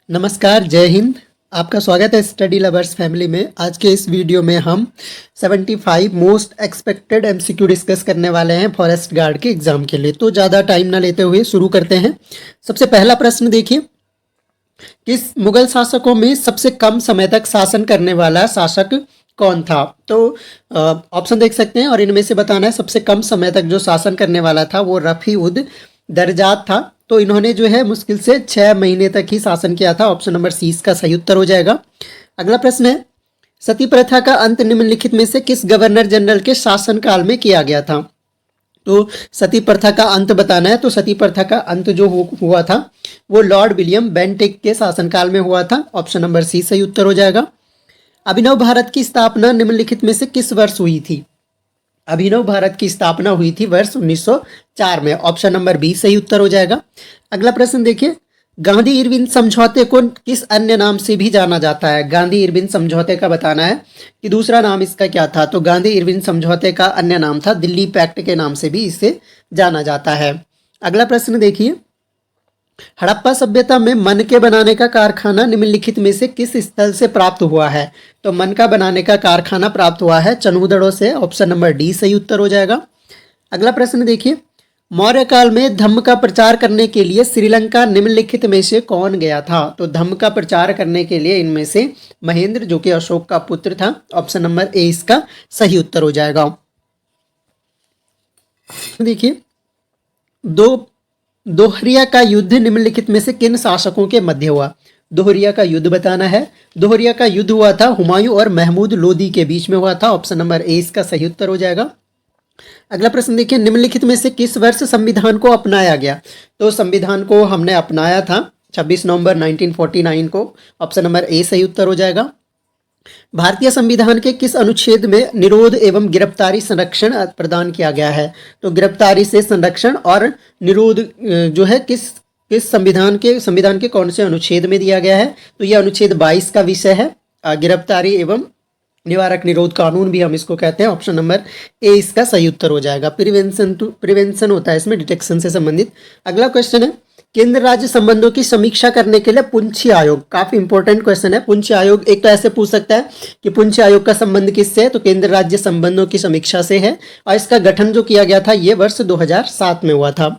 नमस्कार, जय हिंद। आपका स्वागत है स्टडी लवर्स फैमिली में। आज के इस वीडियो में हम 75 मोस्ट एक्सपेक्टेड एमसीक्यू डिस्कस करने वाले हैं फॉरेस्ट गार्ड के एग्जाम के लिए। तो ज़्यादा टाइम ना लेते हुए शुरू करते हैं। सबसे पहला प्रश्न देखिए, किस मुगल शासकों में सबसे कम समय तक शासन करने वाला शासक कौन था? तो ऑप्शन देख सकते हैं और इनमें से बताना है सबसे कम समय तक जो शासन करने वाला था वो रफ़ी उद दरजात था। तो इन्होंने जो है मुश्किल से 6 महीने तक ही शासन किया था। ऑप्शन नंबर सी इसका सही उत्तर हो जाएगा। अगला प्रश्न है, सती प्रथा का अंत निम्नलिखित में से किस गवर्नर जनरल के शासनकाल में किया गया था? तो सती प्रथा का अंत बताना है। तो सती प्रथा का अंत जो हुआ था वो लॉर्ड विलियम बेंटिक के शासनकाल में हुआ था। ऑप्शन नंबर सी सही उत्तर हो जाएगा। अभिनव भारत की स्थापना निम्नलिखित में से किस वर्ष हुई थी? अभिनव भारत की स्थापना हुई थी वर्ष 1904 में। ऑप्शन नंबर बी सही उत्तर हो जाएगा। अगला प्रश्न देखिए, गांधी इरविन समझौते को किस अन्य नाम से भी जाना जाता है? गांधी इरविन समझौते का बताना है कि दूसरा नाम इसका क्या था। तो गांधी इरविन समझौते का अन्य नाम था दिल्ली पैक्ट के नाम से भी इसे जाना जाता है। अगला प्रश्न देखिए, हड़प्पा सभ्यता में मन के बनाने का कारखाना निम्नलिखित में से किस स्थल से प्राप्त हुआ है? तो मन का बनाने का कारखाना प्राप्त हुआ है चनूदड़ों से। ऑप्शन नंबर डी सही उत्तर हो जाएगा। अगला प्रश्न देखिए, मौर्य काल में धम्म का प्रचार करने के लिए श्रीलंका निम्नलिखित में से कौन गया था? तो धम्म का प्रचार करने के लिए इनमें से महेंद्र, जो कि अशोक का पुत्र था। ऑप्शन नंबर ए इसका सही उत्तर हो जाएगा। देखिए, दोहरिया का युद्ध निम्नलिखित में से किन शासकों के मध्य हुआ? दोहरिया का युद्ध बताना है। दोहरिया का युद्ध हुआ था हुमायूं और महमूद लोदी के बीच में हुआ था। ऑप्शन नंबर ए इसका सही उत्तर हो जाएगा। अगला प्रश्न देखिए, निम्नलिखित में से किस वर्ष संविधान को अपनाया गया? तो संविधान को हमने अपनाया था 26 नवंबर 1949 को। ऑप्शन नंबर ए सही उत्तर हो जाएगा। भारतीय संविधान के किस अनुच्छेद में निरोध एवं गिरफ्तारी संरक्षण प्रदान किया गया है? तो गिरफ्तारी से संरक्षण और निरोध जो है किस संविधान के कौन से अनुच्छेद में दिया गया है? तो यह अनुच्छेद 22 का विषय है। गिरफ्तारी एवं निवारक निरोध कानून भी हम इसको कहते हैं। ऑप्शन नंबर ए इसका सही उत्तर हो जाएगा। प्रिवेंशन होता है इसमें, डिटेक्शन से संबंधित। अगला क्वेश्चन है, केंद्र राज्य संबंधों की समीक्षा करने के लिए पुंछी आयोग, काफी इंपॉर्टेंट क्वेश्चन है। पुंछी आयोग एक तो ऐसे पूछ सकता है कि पुंछी आयोग का संबंध किससे है? तो केंद्र राज्य संबंधों की समीक्षा से है और इसका गठन जो किया गया था ये वर्ष 2007 में हुआ था।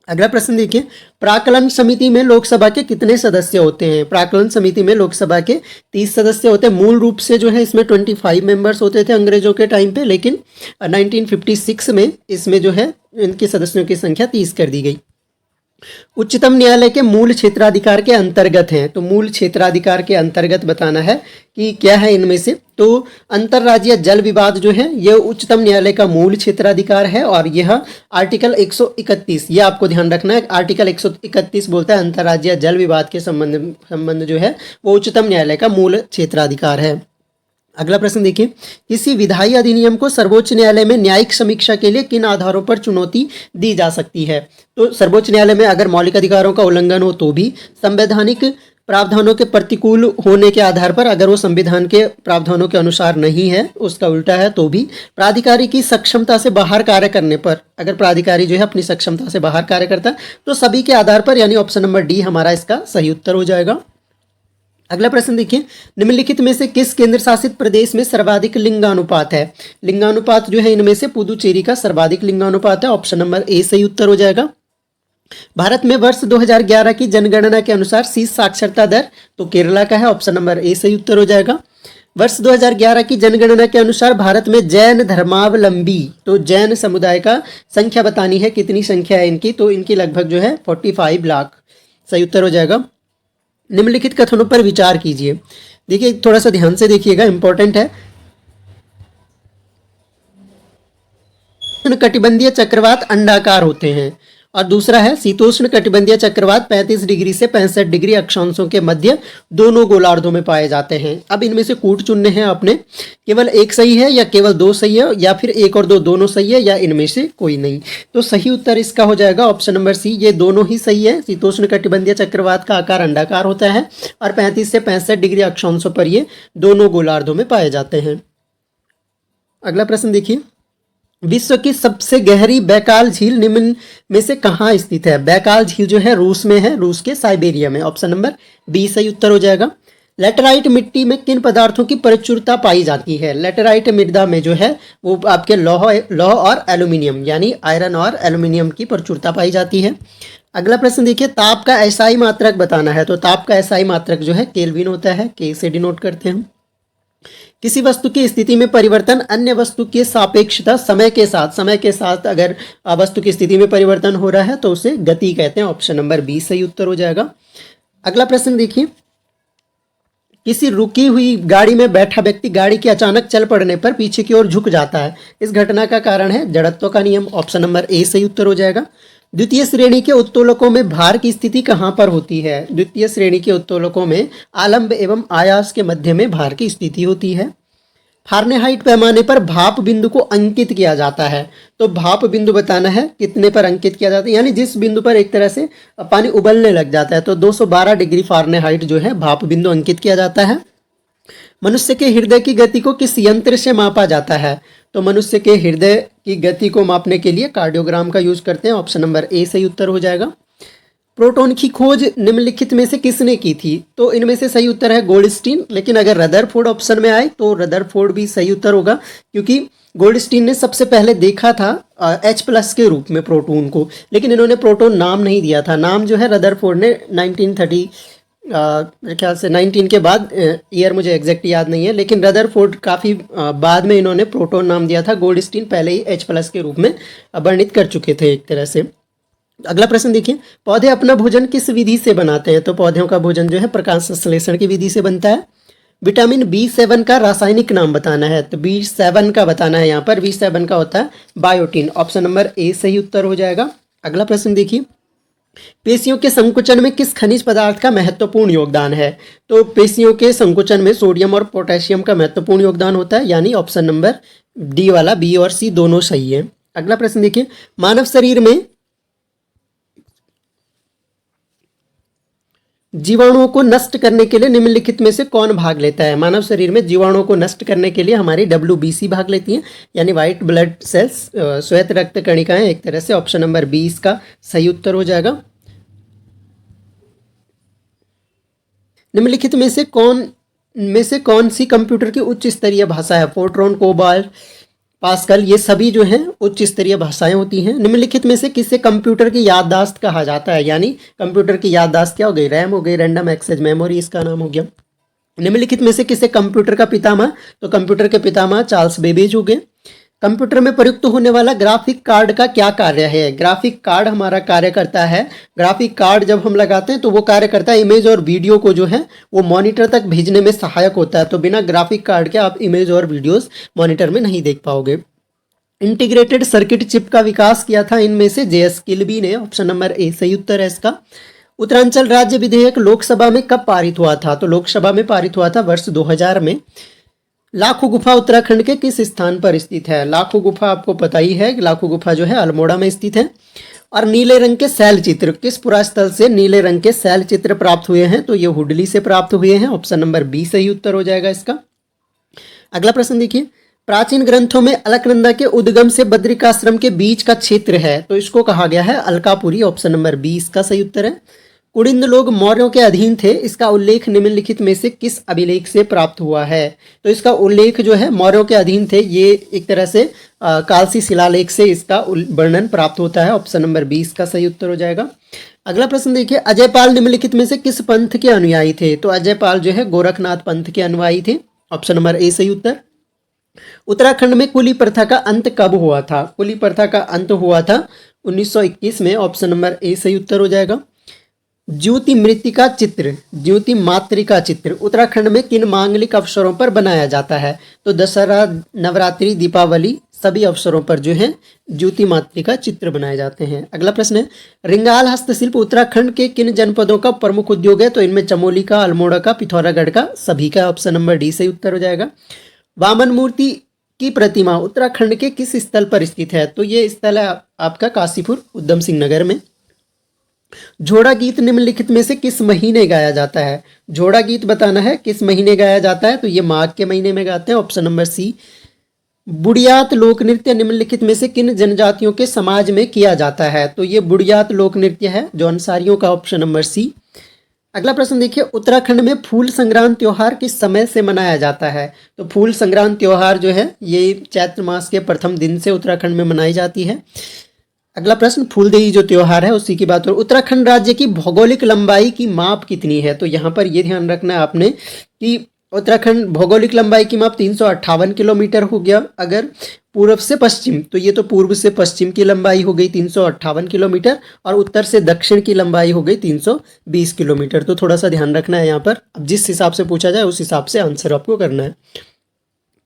अगला प्रश्न देखिए, प्राक्कलन समिति में लोकसभा के कितने सदस्य होते हैं? प्राक्कलन समिति में लोकसभा के 30 सदस्य होते हैं। मूल रूप से जो है इसमें 25 मेंबर्स होते थे अंग्रेजों के टाइम पे, लेकिन 1956 में इसमें जो है इनके सदस्यों की संख्या 30 कर दी गई। उच्चतम न्यायालय के मूल क्षेत्राधिकार के अंतर्गत हैं। तो मूल क्षेत्राधिकार के अंतर्गत बताना है कि क्या है इनमें से। तो अंतर्राज्यीय जल विवाद जो है यह उच्चतम न्यायालय का मूल क्षेत्राधिकार है और यह आर्टिकल 131, यह आपको ध्यान रखना है, आर्टिकल 131 बोलता है अंतर्राज्यीय जल विवाद के संबंध जो है वो उच्चतम न्यायालय का मूल क्षेत्राधिकार है। अगला प्रश्न देखिए, किसी विधायी अधिनियम को सर्वोच्च न्यायालय में न्यायिक समीक्षा के लिए किन आधारों पर चुनौती दी जा सकती है? तो सर्वोच्च न्यायालय में अगर मौलिक अधिकारों का उल्लंघन हो तो भी, संवैधानिक प्रावधानों के प्रतिकूल होने के आधार पर, अगर वो संविधान के प्रावधानों के अनुसार नहीं है, उसका उल्टा है तो भी, प्राधिकारी की सक्षमता से बाहर कार्य करने पर, अगर प्राधिकारी जो है अपनी सक्षमता से बाहर कार्य करता है तो सभी के आधार पर, यानी ऑप्शन नंबर डी हमारा इसका सही उत्तर हो जाएगा। अगला प्रश्न देखिए, निम्नलिखित में से किस केंद्र शासित प्रदेश में सर्वाधिक लिंगानुपात है? लिंगानुपात जो है इनमें से पुदुचेरी का सर्वाधिक लिंगानुपात है। ऑप्शन नंबर ए सही उत्तर हो जाएगा। भारत में वर्ष 2011 की जनगणना के अनुसार शीर्ष साक्षरता दर तो केरला का है। ऑप्शन नंबर ए सही उत्तर हो जाएगा। वर्ष 2011 की जनगणना के अनुसार भारत में जैन धर्मावलंबी, तो जैन समुदाय का संख्या बतानी है, कितनी संख्या है इनकी? तो इनकी लगभग जो है 45 लाख। सही उत्तर हो जाएगा। निम्नलिखित कथनों पर विचार कीजिए। देखिए थोड़ा सा ध्यान से देखिएगा, इंपॉर्टेंट है। कटिबंधीय चक्रवात अंडाकार होते हैं और दूसरा है शीतोष्ण कटिबंधीय चक्रवात 35 डिग्री से 65 डिग्री अक्षांशों के मध्य दोनों गोलार्धों में पाए जाते हैं। अब इनमें से कूट चुनने हैं आपने, केवल एक सही है या केवल दो सही है या फिर एक और दो दोनों सही है या इनमें से कोई नहीं। तो सही उत्तर इसका हो जाएगा ऑप्शन नंबर सी, ये दोनों ही सही है। शीतोष्ण कटिबंधीय चक्रवात का आकार अंडाकार होता है और 35 से 65 डिग्री अक्षांशों पर ये दोनों गोलार्धों में पाए जाते हैं। अगला प्रश्न देखिए, विश्व की सबसे गहरी बैकाल झील निम्न में से कहाँ स्थित है? बैकाल झील जो है रूस में है, रूस के साइबेरिया में। ऑप्शन नंबर बी सही उत्तर हो जाएगा। लेटराइट मिट्टी में किन पदार्थों की प्रचुरता पाई जाती है? लेटराइट मृदा में जो है वो आपके लौह और एल्यूमिनियम यानी आयरन और एल्यूमिनियम की प्रचुरता पाई जाती है। अगला प्रश्न देखिए, ताप का एसआई मात्रक बताना है। तो ताप का एसआई मात्रक जो है केल्विन होता है, के से डिनोट करते हैं। किसी वस्तु की स्थिति में परिवर्तन अन्य वस्तु की सापेक्षता समय के साथ अगर वस्तु की स्थिति में परिवर्तन हो रहा है तो उसे गति कहते हैं। ऑप्शन नंबर बी सही उत्तर हो जाएगा। अगला प्रश्न देखिए, किसी रुकी हुई गाड़ी में बैठा व्यक्ति गाड़ी के अचानक चल पड़ने पर पीछे की ओर झुक जाता है, इस घटना का कारण है जड़त्व का नियम। ऑप्शन नंबर ए सही उत्तर हो जाएगा। द्वितीय श्रेणी के उत्तोलकों में भार की स्थिति कहाँ पर होती है? द्वितीय श्रेणी के उत्तोलकों में आलंब एवं आयास के मध्य में भार की स्थिति होती है। फारेनहाइट पैमाने पर भाप बिंदु को अंकित किया जाता है। तो भाप बिंदु बताना है कितने पर अंकित किया जाता है, यानी जिस बिंदु पर एक तरह से पानी उबलने लग जाता है। तो 212 डिग्री फारेनहाइट जो है भाप बिंदु अंकित किया जाता है। मनुष्य के हृदय की गति को किस यंत्र से मापा जाता है? तो मनुष्य के हृदय की गति को मापने के लिए कार्डियोग्राम का यूज करते हैं। ऑप्शन नंबर ए सही उत्तर हो जाएगा। प्रोटॉन की खोज निम्नलिखित में से किसने की थी? तो इनमें से सही उत्तर है गोल्डस्टीन, लेकिन अगर रदरफोर्ड ऑप्शन में आए तो रदरफोर्ड भी सही उत्तर होगा, क्योंकि गोल्डस्टीन ने सबसे पहले देखा था H+ के रूप में प्रोटॉन को, लेकिन इन्होंने प्रोटॉन नाम नहीं दिया था। नाम जो है रदरफोर्ड ने 1930 मेरे ख्याल से 19 के बाद, ईयर मुझे एग्जैक्ट याद नहीं है, लेकिन रदरफोर्ड काफ़ी बाद में इन्होंने प्रोटॉन नाम दिया था। गोल्डस्टीन पहले ही H+ के रूप में वर्णित कर चुके थे एक तरह से। अगला प्रश्न देखिए, पौधे अपना भोजन किस विधि से बनाते हैं? तो पौधों का भोजन जो है प्रकाश संश्लेषण की विधि से बनता है। विटामिन B7 का रासायनिक नाम बताना है। तो B7 का बताना है, यहाँ पर B7 का होता है बायोटीन। ऑप्शन नंबर ए सही उत्तर हो जाएगा। अगला प्रश्न देखिए, पेशियों के संकुचन में किस खनिज पदार्थ का महत्वपूर्ण योगदान है? तो पेशियों के संकुचन में सोडियम और पोटेशियम का महत्वपूर्ण योगदान होता है, यानी ऑप्शन नंबर डी वाला, बी और सी दोनों सही है। अगला प्रश्न देखिए, मानव शरीर में जीवाणुओं को नष्ट करने के लिए निम्नलिखित में से कौन भाग लेता है? मानव शरीर में जीवाणुओं को नष्ट करने के लिए हमारी WBC भाग लेती है, यानी व्हाइट ब्लड सेल्स, श्वेत रक्त कणिकाएं एक तरह से। ऑप्शन नंबर 20 का सही उत्तर हो जाएगा। निम्नलिखित में से कौन सी कंप्यूटर की उच्च स्तरीय भाषा है? फोर्ट्रॉन, कोबाल्ट, पास्कल, ये सभी जो हैं उच्च स्तरीय भाषाएं होती हैं। निम्नलिखित में से किसे कंप्यूटर की याददाश्त कहा जाता है? यानी कंप्यूटर की याददाश्त क्या हो गई? रैम हो गई, रैंडम एक्सेस मेमोरी इसका नाम हो गया। निम्नलिखित में से किसे कंप्यूटर का पितामह? तो कंप्यूटर के पितामह चार्ल्स बेबेज हो गए। कंप्यूटर में प्रयुक्त होने वाला ग्राफिक कार्ड का क्या कार्य है? ग्राफिक कार्ड हमारा कार्य करता है, ग्राफिक कार्ड जब हम लगाते हैं तो वो कार्य करता है इमेज और वीडियो को जो है वो मॉनिटर तक भेजने में सहायक होता है। तो बिना ग्राफिक कार्ड के आप इमेज और वीडियोस मॉनिटर में नहीं देख पाओगे। इंटीग्रेटेड सर्किट चिप का विकास किया था इनमें से JS किल्बी ने। ऑप्शन नंबर ए सही उत्तर है इसका। उत्तरांचल राज्य विधेयक लोकसभा में कब पारित हुआ था? तो लोकसभा में पारित हुआ था वर्ष 2000 में। लाखों गुफा उत्तराखंड के किस स्थान पर स्थित है? लाखों गुफा आपको पता ही है, लाखों गुफा जो है अल्मोड़ा में स्थित है। और नीले रंग के शैल चित्र, किस पुरास्थल से नीले रंग के शैल चित्र प्राप्त हुए हैं? तो ये हुडली से प्राप्त हुए हैं। ऑप्शन नंबर बी सही उत्तर हो जाएगा इसका। अगला प्रश्न देखिए, प्राचीन ग्रंथों में अलकनंदा के उद्गम से बद्रिकाश्रम के बीच का क्षेत्र है, तो इसको कहा गया है अलकापुरी। ऑप्शन नंबर 20 का सही उत्तर है। कुड़िंद लोग मौर्यों के अधीन थे, इसका उल्लेख निम्नलिखित में से किस अभिलेख से प्राप्त हुआ है? तो इसका उल्लेख जो है मौर्यों के अधीन थे, ये एक तरह से कालसी शिलालेख से इसका वर्णन प्राप्त होता है। ऑप्शन नंबर 20 का सही उत्तर हो जाएगा। अगला प्रश्न देखिए, अजयपाल निम्नलिखित में से किस पंथ के अनुयायी थे? तो अजयपाल जो है गोरखनाथ पंथ के अनुयायी थे। ऑप्शन नंबर ए सही उत्तर। उत्तराखंड में कुली प्रथा का अंत कब हुआ था? कुली प्रथा का अंत हुआ था 1921 में। ऑप्शन नंबर ए सही उत्तर हो जाएगा। ज्योति मृत्तिका चित्र, ज्योति मातृका चित्र उत्तराखंड में किन मांगलिक अवसरों पर बनाया जाता है? तो दशहरा, नवरात्रि, दीपावली, सभी अवसरों पर जो है ज्योति मातृका चित्र बनाए जाते हैं। अगला प्रश्न है, रिंगाल हस्तशिल्प उत्तराखंड के किन जनपदों का प्रमुख उद्योग है? तो इनमें चमोली का, अल्मोड़ा का, पिथौरागढ़ का, सभी का। ऑप्शन नंबर डी सही उत्तर हो जाएगा। वामन मूर्ति की प्रतिमा उत्तराखंड के किस स्थल पर स्थित है? तो ये स्थल है आपका काशीपुर, उधम सिंह नगर में। जोड़ा गीत निम्नलिखित में से किस महीने गाया जाता है? जोड़ा गीत बताना है किस महीने गाया जाता है? तो ये माघ के महीने में गाते हैं। ऑप्शन नंबर सी, बुड़ियात लोक नृत्य निम्नलिखित में से किन जनजातियों के समाज में किया जाता है? तो ये बुड़ियात लोक नृत्य है जो अंसारियों का, ऑप्शन नंबर सी। अगला प्रश्न देखिए, उत्तराखंड में फूल संक्रांत त्योहार किस समय से मनाया जाता है? तो फूल संक्रांत त्योहार जो है ये चैत्र मास के प्रथम दिन से उत्तराखंड में मनाई जाती है। अगला प्रश्न, फूलदेई जो त्योहार है उसकी की बात हो। उत्तराखंड राज्य की भौगोलिक लंबाई की माप कितनी है? तो यहाँ पर ये ध्यान रखना है आपने कि उत्तराखंड भौगोलिक लंबाई की माप 358 किलोमीटर हो गया अगर पूर्व से पश्चिम, तो ये तो पूर्व से पश्चिम की लंबाई हो गई 358 किलोमीटर, और उत्तर से दक्षिण की लंबाई हो गई 320 किलोमीटर। तो थोड़ा सा ध्यान रखना है यहाँ पर, अब जिस हिसाब से पूछा जाए उस हिसाब से आंसर आपको करना है।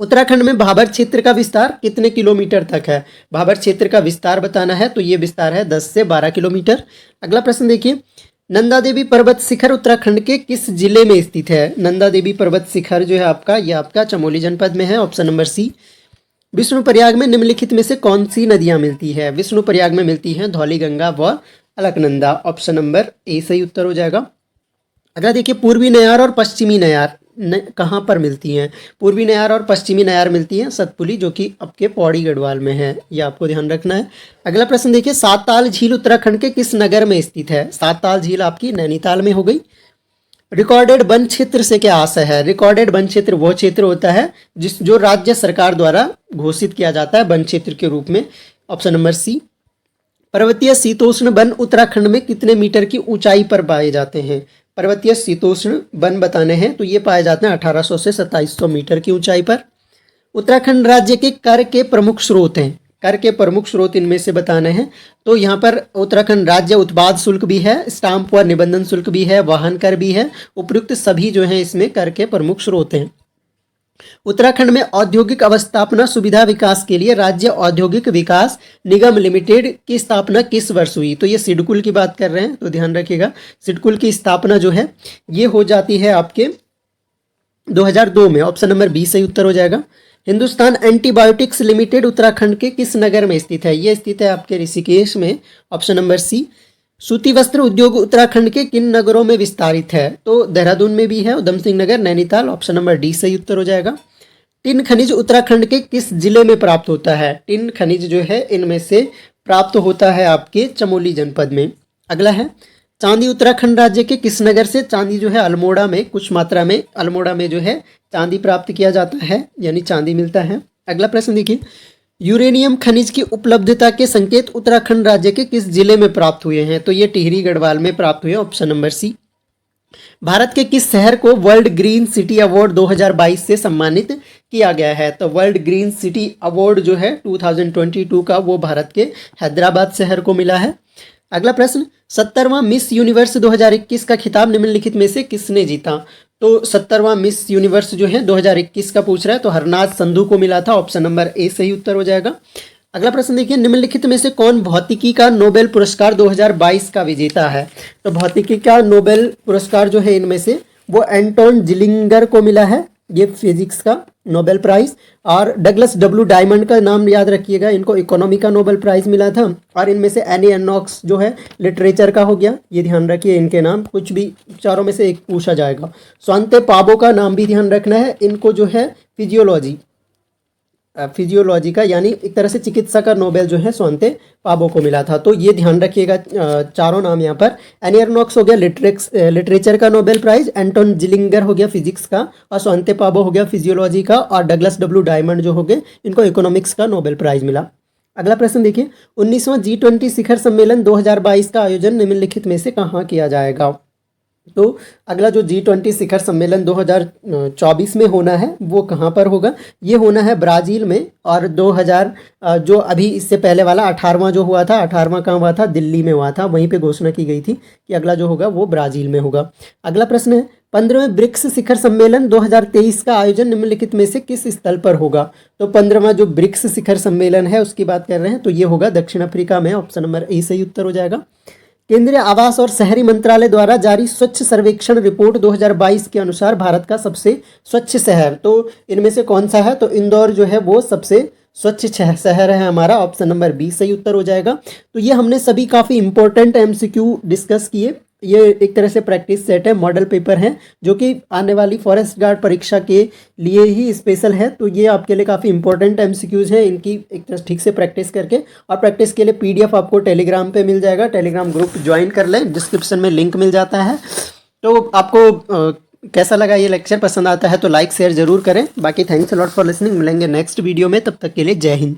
उत्तराखंड में भाबर क्षेत्र का विस्तार कितने किलोमीटर तक है? भाबर क्षेत्र का विस्तार बताना है तो ये विस्तार है 10 से 12 किलोमीटर। अगला प्रश्न देखिए, नंदा देवी पर्वत शिखर उत्तराखंड के किस जिले में स्थित है? नंदा देवी पर्वत शिखर जो है आपका, ये आपका चमोली जनपद में है, ऑप्शन नंबर सी। विष्णुप्रयाग में निम्नलिखित में से कौन सी नदियां मिलती है? विष्णुप्रयाग में मिलती हैं धौली गंगा व अलकनंदा, ऑप्शन नंबर ए सही उत्तर हो जाएगा। अगला देखिए, पूर्वी नयार और पश्चिमी नयार कहाँ पर मिलती हैं? पूर्वी नयार और पश्चिमी नयार मिलती हैं सतपुली, जो कि आपके पौड़ी गढ़वाल में है, ये आपको ध्यान रखना है। अगला प्रश्न देखिए, सातताल झील उत्तराखंड के किस नगर में स्थित है? सातताल झील आपकी नैनीताल में हो गई। रिकॉर्डेड वन क्षेत्र से क्या आशय है? रिकॉर्डेड वन क्षेत्र वो क्षेत्र होता है जो राज्य सरकार द्वारा घोषित किया जाता है वन क्षेत्र के रूप में, ऑप्शन नंबर सी। पर्वतीय शीतोष्ण वन उत्तराखंड में कितने मीटर की ऊंचाई पर पाए जाते हैं? पर्वतीय शीतोष्ण वन बताने हैं तो ये पाए जाते हैं 1800 से 2700 मीटर की ऊंचाई पर। उत्तराखंड राज्य के कर के प्रमुख स्रोत हैं, कर के प्रमुख स्रोत इनमें से बताने हैं तो यहाँ पर उत्तराखंड राज्य उत्पाद शुल्क भी है, स्टाम्प व निबंधन शुल्क भी है, वाहन कर भी है, उपयुक्त सभी जो हैं इसमें कर के प्रमुख स्रोत हैं। उत्तराखंड में औद्योगिक अवस्थापना सुविधा विकास के लिए राज्य औद्योगिक विकास निगम लिमिटेड की स्थापना किस वर्ष हुई? तो ये सिडकुल की बात कर रहे हैं तो ध्यान रखिएगा, सिडकुल की स्थापना जो है ये हो जाती है आपके 2002 में, ऑप्शन नंबर बी सही उत्तर हो जाएगा। हिंदुस्तान एंटीबायोटिक्स लिमिटेड उत्तराखंड के किस नगर में स्थित है? ये स्थित है आपके ऋषिकेश में, ऑप्शन नंबर सी। सूती वस्त्र उद्योग उत्तराखंड के किन नगरों में विस्तारित है? तो देहरादून में भी है, Udham Singh Nagar, Nainital, option number D सही उत्तर हो जाएगा। टिन खनिज उत्तराखंड के किस जिले में प्राप्त होता है? टिन खनिज जो है इनमें से प्राप्त होता है आपके चमोली जनपद में। अगला है, चांदी उत्तराखंड राज्य के किस नगर से? चांदी जो है अल्मोड़ा में कुछ मात्रा में, अल्मोड़ा में जो है चांदी प्राप्त किया जाता है, यानी चांदी मिलता है। अगला प्रश्न देखिए, यूरेनियम खनिज की उपलब्धता के संकेत उत्तराखंड राज्य के किस जिले में प्राप्त हुए हैं? तो ये टिहरी गढ़वाल में प्राप्त हुए, ऑप्शन नंबर सी। भारत के किस शहर को वर्ल्ड ग्रीन सिटी अवार्ड 2022 से सम्मानित किया गया है? तो वर्ल्ड ग्रीन सिटी अवार्ड जो है 2022 का वो भारत के हैदराबाद शहर को मिला है। अगला प्रश्न, 70वां मिस यूनिवर्स 2021 का खिताब निम्नलिखित में से किसने जीता? तो 70वां मिस यूनिवर्स जो है 2021 का पूछ रहा है तो हरनाज संधू को मिला था, ऑप्शन नंबर ए सही उत्तर हो जाएगा। अगला प्रश्न देखिए, निम्नलिखित में से कौन भौतिकी का नोबेल पुरस्कार 2022 का विजेता है? तो भौतिकी का नोबेल पुरस्कार जो है इनमें से वो एंटोन जिलिंगर को मिला है, ये फिजिक्स का नोबेल प्राइज, और डगलस डब्ल्यू डायमंड का नाम याद रखिएगा, इनको इकोनॉमी का नोबेल प्राइज मिला था, और इनमें से एनी एनॉक्स जो है लिटरेचर का हो गया, ये ध्यान रखिए इनके नाम, कुछ भी चारों में से एक पूछा जाएगा। स्वांते पाबो का नाम भी ध्यान रखना है, इनको जो है फिजियोलॉजी का यानी एक तरह से चिकित्सा का नोबेल जो है स्वांते पाबो को मिला था, तो ये ध्यान रखिएगा चारों नाम यहाँ पर। एनी एनॉक्स हो गया लिटरेचर का नोबेल प्राइज, एंटोन जिलिंगर हो गया फिजिक्स का, और स्वांते पाबो हो गया फिजियोलॉजी का, और डगलस डब्ल्यू डायमंड जो हो गए इनको इकोनॉमिक्स का नोबेल प्राइज मिला। अगला प्रश्न देखिए, 19वां G20 शिखर सम्मेलन 2022 का आयोजन निम्नलिखित में से कहाँ किया जाएगा? तो अगला जो G20 शिखर सम्मेलन 2024 में होना है वो कहाँ पर होगा? ये होना है ब्राज़ील में, और 2000 जो अभी इससे पहले वाला 18वां जो हुआ था, 18वां कहाँ हुआ था? दिल्ली में हुआ था, वहीं पे घोषणा की गई थी कि अगला जो होगा वो ब्राज़ील में होगा। अगला प्रश्न है, 15वें ब्रिक्स शिखर सम्मेलन 2023 का आयोजन निम्नलिखित में से किस स्थल पर होगा? तो 15वां जो ब्रिक्स शिखर सम्मेलन है उसकी बात कर रहे हैं तो ये होगा दक्षिण अफ्रीका में, ऑप्शन नंबर ए सही उत्तर हो जाएगा। केंद्रीय आवास और शहरी मंत्रालय द्वारा जारी स्वच्छ सर्वेक्षण रिपोर्ट 2022 के अनुसार भारत का सबसे स्वच्छ शहर, तो इनमें से कौन सा है? तो इंदौर जो है वो सबसे स्वच्छ शहर है हमारा, ऑप्शन नंबर बी सही उत्तर हो जाएगा। तो ये हमने सभी काफ़ी इंपॉर्टेंट MCQ डिस्कस किए, ये एक तरह से प्रैक्टिस सेट है, मॉडल पेपर हैं जो कि आने वाली फॉरेस्ट गार्ड परीक्षा के लिए ही स्पेशल है। तो ये आपके लिए काफ़ी इंपॉर्टेंट एमसीक्यूज हैं, इनकी एक तरह ठीक से प्रैक्टिस करके, और प्रैक्टिस के लिए पीडीएफ आपको टेलीग्राम पे मिल जाएगा। टेलीग्राम ग्रुप ज्वाइन कर लें, डिस्क्रिप्शन में लिंक मिल जाता है। तो आपको कैसा लगा ये लेक्चर? पसंद आता है तो लाइक शेयर ज़रूर करें। बाकी thanks a lot for listening. मिलेंगे नेक्स्ट वीडियो में, तब तक के लिए जय हिंद।